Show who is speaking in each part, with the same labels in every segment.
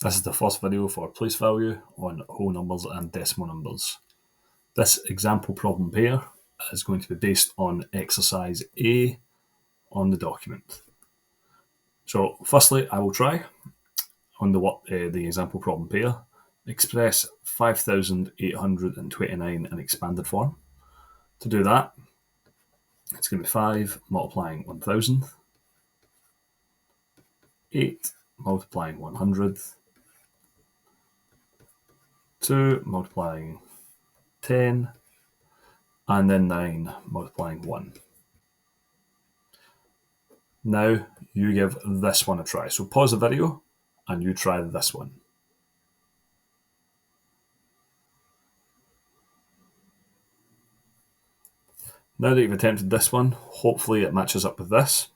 Speaker 1: This is the first video for place value on whole numbers and decimal numbers. This example problem pair is going to be based on exercise A on the document. So firstly, I will try on the example problem pair, express 5,829 in expanded form. To do that, it's going to be 5 multiplying 1,000, 8 multiplying 100, 2 multiplying 10, and then 9 multiplying 1. Now you give this one a try. So pause the video and you try this one. Now that you've attempted this one, hopefully it matches up with this.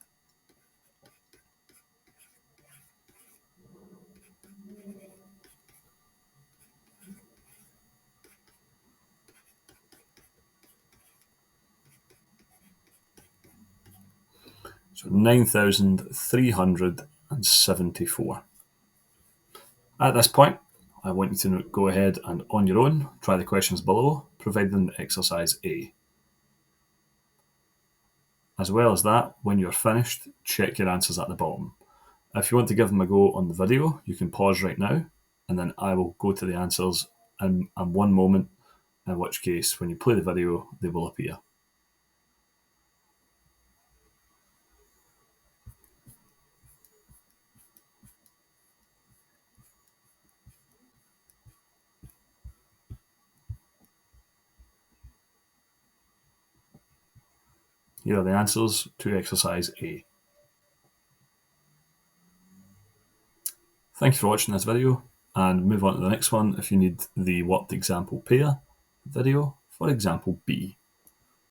Speaker 1: So 9,374. At this point, I want you to go ahead and on your own, try the questions below, providing exercise A. As well as that, when you're finished, check your answers at the bottom. If you want to give them a go on the video, you can pause right now, and then I will go to the answers in one moment, in which case, when you play the video, they will appear. Here are the answers to exercise A. Thank you for watching this video, and move on to the next one if you need the worked example pair video for example B.